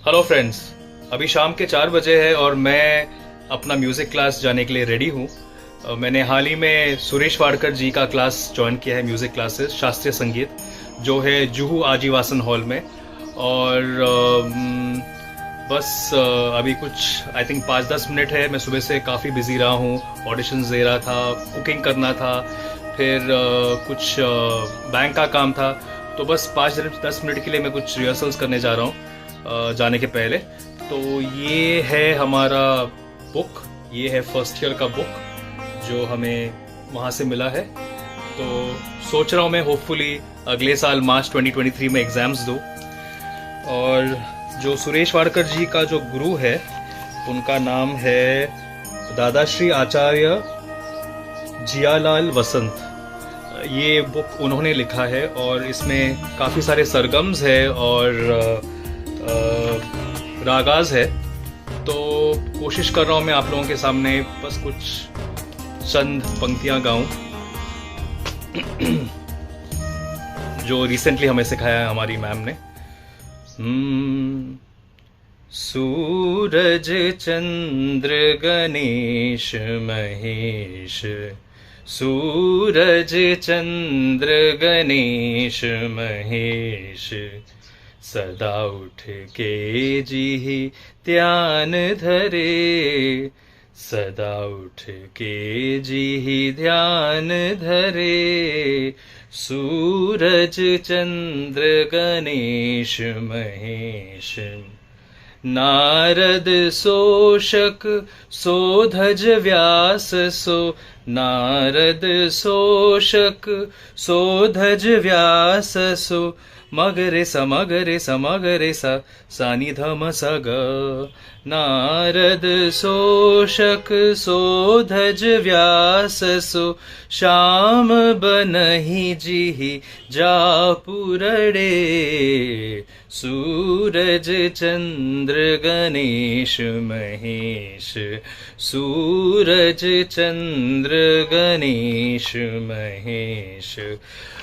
Hello friends, अभी शाम के 4 बजे है और मैं अपना म्यूज़िक क्लास जाने के लिए रेडी हूँ। मैंने हाल ही में सुरेश वाडकर जी का क्लास ज्वाइन किया है, म्यूज़िक क्लासेस शास्त्रीय संगीत, जो है जुहू आजीवासन हॉल में। और बस अभी कुछ आई थिंक 5-10 मिनट है। मैं सुबह से काफ़ी बिजी रहा हूँ, ऑडिशंस दे रहा था, कुकिंग करना था, फिर कुछ बैंक का काम था। तो बस 5-10 मिनट के लिए मैं कुछ रिहर्सल्स करने जा रहा हूँ जाने के पहले। तो ये है हमारा बुक, ये है फर्स्ट ईयर का बुक जो हमें वहाँ से मिला है। तो सोच रहा हूँ मैं होपफुली अगले साल मार्च 2023 में एग्ज़ाम्स दूँ। और जो सुरेश वाडकर जी का जो गुरु है उनका नाम है दादाश्री आचार्य जियालाल वसंत। ये बुक उन्होंने लिखा है और इसमें काफ़ी सारे सरगम्स है और रागाज है। तो कोशिश कर रहा हूँ मैं आप लोगों के सामने बस कुछ चंद पंक्तियाँ गाऊं जो रिसेंटली हमें सिखाया है हमारी मैम ने। सूरज चंद्र गणेश महेश, सूरज चंद्र गणेश महेश, सदा उठ के जी ध्यान धरे, सदा उठ के जी ध्यान धरे, सूरज चंद्र गणेश महेश। नारद सोशक सोधज व्यास सो, नारद सोशक सोधज व्यास सो, मगरे स मगरे स मगरे स सानि धम स ग। नारद सोशक सोधज व्यास सो, श्याम बनहि जिहि जापुरड़े, सूरज चंद्र गणेश महेश, सूरज चंद्र गणेश महेश।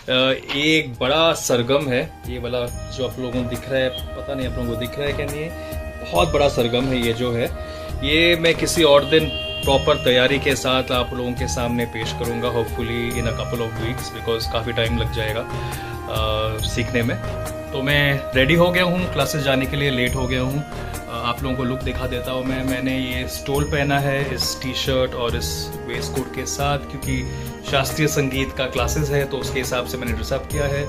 एक बड़ा सरगम है ये वाला जो आप लोगों को दिख रहा है, पता नहीं आप लोगों को दिख रहा है क्या नहीं, बहुत बड़ा सरगम है ये जो है। ये मैं किसी और दिन प्रॉपर तैयारी के साथ आप लोगों के सामने पेश करूंगा, hopefully in a couple of weeks, because काफ़ी टाइम लग जाएगा सीखने में। तो मैं रेडी हो गया हूँ क्लासेस जाने के लिए, लेट हो गया हूँ। आप लोगों को लुक दिखा देता हूँ मैंने ये स्टोल पहना है इस टी शर्ट और इस वेस्ट कोट के साथ, क्योंकि शास्त्रीय संगीत का क्लासेस है तो उसके हिसाब से मैंने ड्रेसअप किया है।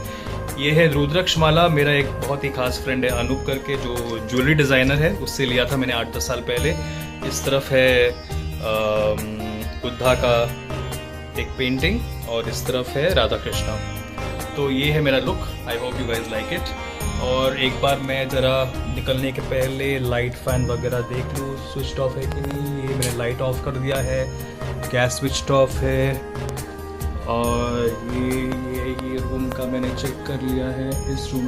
ये है रुद्राक्ष माला, मेरा एक बहुत ही खास फ्रेंड है अनूप करके, जो ज्वेलरी डिज़ाइनर है, उससे लिया था मैंने 8-10 साल पहले। इस तरफ है बुद्धा का एक पेंटिंग और इस तरफ है राधा कृष्णा। तो ये है मेरा look, I hope you guys like it. और एक बार मैं ज़रा निकलने के पहले लाइट फैन वगैरह देख लूँ स्विच ऑफ है कि नहीं। ये मैंने लाइट ऑफ कर दिया है, गैस स्विच ऑफ है, और ये रूम का मैंने चेक कर लिया है, इस रूम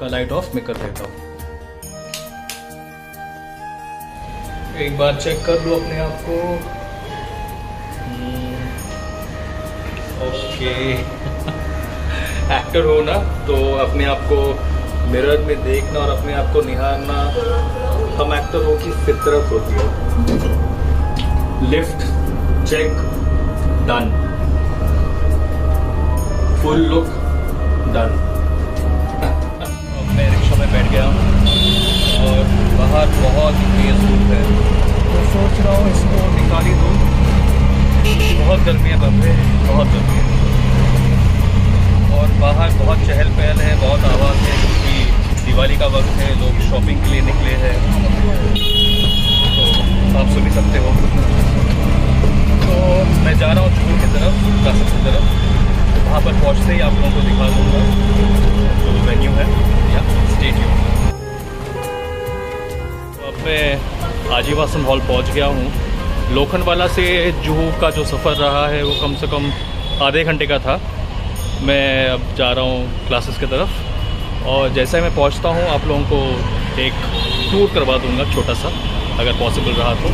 का लाइट ऑफ मैं कर देता हूँ। एक बार चेक कर लो अपने आप को। ओके एक्टर हो ना, तो अपने आप को मिरर में देखना और अपने आप को निहारना हम एक्टर हो की फितरत होती है। Lift check done, full look done. मैं रिक्शा में बैठ गया हूँ और बाहर बहुत तेज धूप है, तो सोच रहा हूँ इसको निकाल ही दूँ। बहुत गर्मी है बाप रे, बहुत गर्मी है, और बाहर बहुत चहल पहल है, बहुत आवाज़ है, क्योंकि दिवाली का वक्त है, लोग शॉपिंग के लिए निकले हैं, तो आप सुन ही सकते हो। तो मैं जा रहा हूँ जुहू की तरफ, कासम की तरफ। तो वहाँ पर पहुँचते ही आप लोगों को दिखा दूँगा जो वेन्यू है, या स्टे ट्यून्ड। तो अब मैं आजीवासन हॉल पहुँच गया हूँ। लोखंडवाला से जुहू का जो सफ़र रहा है वो कम से कम आधे घंटे का था। मैं अब जा रहा हूँ क्लासेस की तरफ, और जैसे मैं पहुँचता हूँ आप लोगों को एक टूर करवा दूँगा छोटा सा, अगर पॉसिबल रहा तो।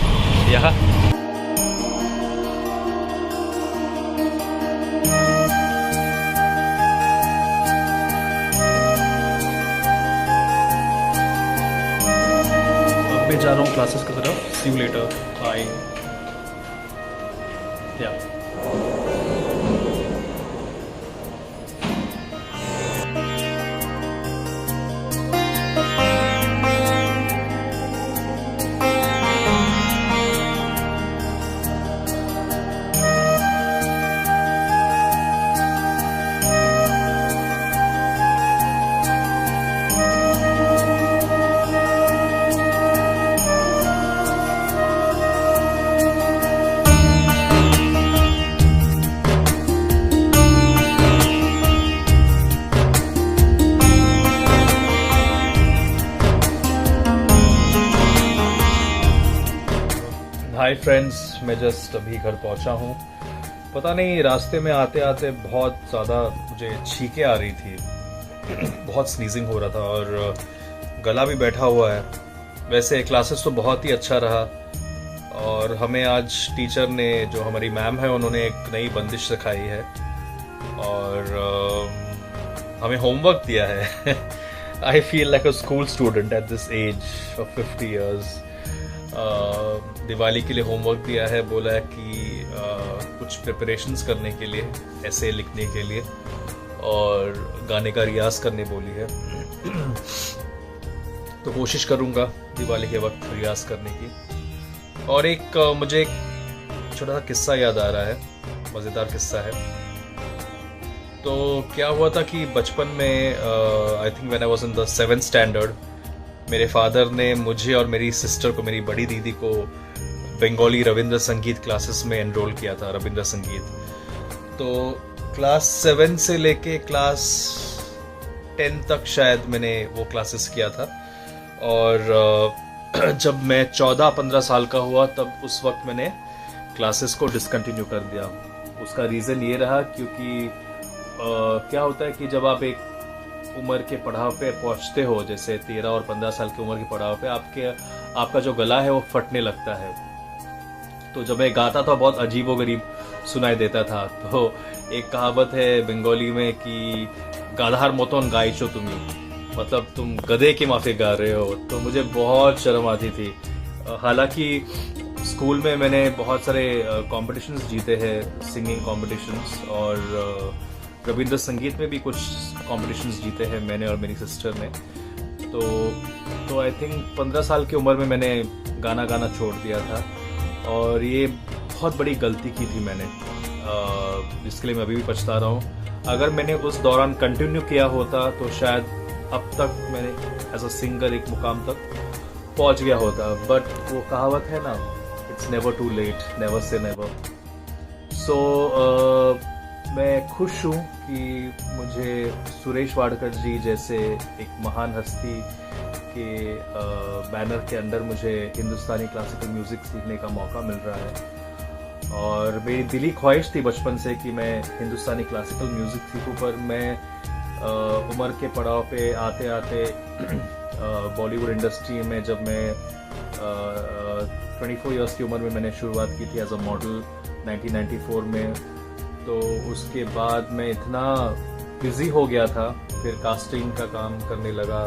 यहाँ जा रहा हूँ क्लासेस की तरफ। सी यू लेटर, बाय। या हाय फ्रेंड्स, मैं जस्ट अभी घर पहुंचा हूं। पता नहीं रास्ते में आते आते बहुत ज़्यादा मुझे छींकें आ रही थी, बहुत स्नीजिंग हो रहा था और गला भी बैठा हुआ है। वैसे क्लासेस तो बहुत ही अच्छा रहा और हमें आज टीचर ने, जो हमारी मैम है, उन्होंने एक नई बंदिश सिखाई है और हमें होमवर्क दिया है। I feel like a school student at this age of 50 years. Diwali के लिए होमवर्क दिया है, बोला है कि कुछ प्रिपरेशंस करने के लिए, ऐसे लिखने के लिए और गाने का रियाज करने बोली है। तो कोशिश करूंगा दिवाली के वक्त रियाज करने की। और एक मुझे एक छोटा सा किस्सा याद आ रहा है, मज़ेदार किस्सा है। तो क्या हुआ था कि बचपन में I think when I was in the 7th standard, मेरे फादर ने मुझे और मेरी सिस्टर को, मेरी बड़ी दीदी को, बंगाली रविंद्र संगीत क्लासेस में एनरोल किया था, रविंद्र संगीत। तो क्लास 7 से लेके क्लास 10 तक शायद मैंने वो क्लासेस किया था। और जब मैं 14-15 साल का हुआ तब उस वक्त मैंने क्लासेस को डिसकंटिन्यू कर दिया। उसका रीज़न ये रहा क्योंकि क्या होता है कि जब आप एक उम्र के पड़ाव पे पहुंचते हो, जैसे 13 और 15 साल की उम्र के पड़ाव पे, आपका जो गला है वो फटने लगता है। तो जब मैं गाता था बहुत अजीबोगरीब सुनाई देता था। तो एक कहावत है बंगाली में कि गाधार मतन गाइचो तुम्ही, मतलब तुम गधे के माफे गा रहे हो। तो मुझे बहुत शर्म आती थी। हालांकि स्कूल में मैंने बहुत सारे कॉम्पिटिशन्स जीते हैं, सिंगिंग कॉम्पिटिशन्स, और रविंद्र संगीत में भी कुछ कॉम्पिटिशन्स जीते हैं मैंने और मेरी सिस्टर ने। तो आई थिंक 15 साल की उम्र में मैंने गाना छोड़ दिया था और ये बहुत बड़ी गलती की थी मैंने, जिसके लिए मैं अभी भी पछता रहा हूँ। अगर मैंने उस दौरान कंटिन्यू किया होता तो शायद अब तक मैंने एज अ सिंगर एक मुकाम तक पहुँच गया होता। बट वो कहावत है ना, it's never too late, never say never. So मैं खुश हूँ कि मुझे सुरेश वाडकर जी जैसे एक महान हस्ती के बैनर के अंदर मुझे हिंदुस्तानी क्लासिकल म्यूज़िक सीखने का मौका मिल रहा है। और मेरी दिली ख्वाहिश थी बचपन से कि मैं हिंदुस्तानी क्लासिकल म्यूज़िक सीखूं, पर मैं उम्र के पड़ाव पे आते आते बॉलीवुड इंडस्ट्री में, जब मैं 24 इयर्स की उम्र में मैंने शुरुआत की थी एज अ मॉडल 1994 में। तो उसके बाद मैं इतना बिजी हो गया था, फिर कास्टिंग का काम करने लगा,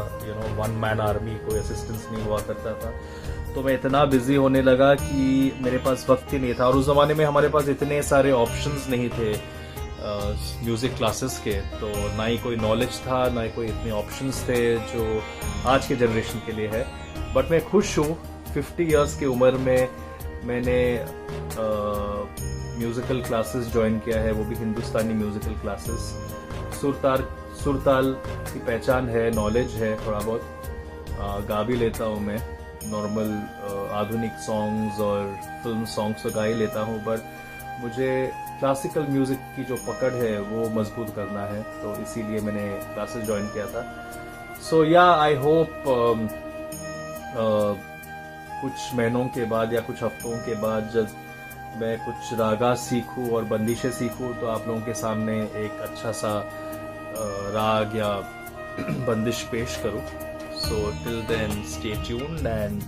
वन मैन आर्मी, कोई असिस्टेंस नहीं हुआ करता था। तो मैं इतना बिजी होने लगा कि मेरे पास वक्त ही नहीं था। और उस ज़माने में हमारे पास इतने सारे ऑप्शंस नहीं थे म्यूज़िक क्लासेस के, तो ना ही कोई नॉलेज था, ना ही कोई इतने ऑप्शंस थे जो आज के जनरेशन के लिए है। बट मैं खुश हूँ 50 इयर्स की उम्र में मैंने म्यूज़िकल क्लासेस ज्वाइन किया है, वो भी हिंदुस्तानी म्यूज़िकल क्लासेस। सुरताल की पहचान है, नॉलेज है, थोड़ा बहुत गा भी लेता हूँ मैं। नॉर्मल आधुनिक सॉन्ग्स और फिल्म सॉन्ग्स तो गा ही लेता हूँ, बट मुझे क्लासिकल म्यूज़िक की जो पकड़ है वो मजबूत करना है, तो इसीलिए मैंने क्लासेस ज्वाइन किया था। सो या आई होप कुछ महीनों के बाद या कुछ हफ्तों के बाद जब मैं कुछ रागा सीखूं और बंदिशें सीखूं तो आप लोगों के सामने एक अच्छा सा राग या बंदिश पेश करूं। So till then, stay tuned and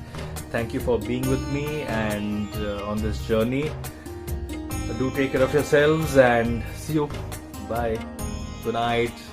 thank you for being with me and on this journey. Do take care of yourselves and see you. Bye. Good night.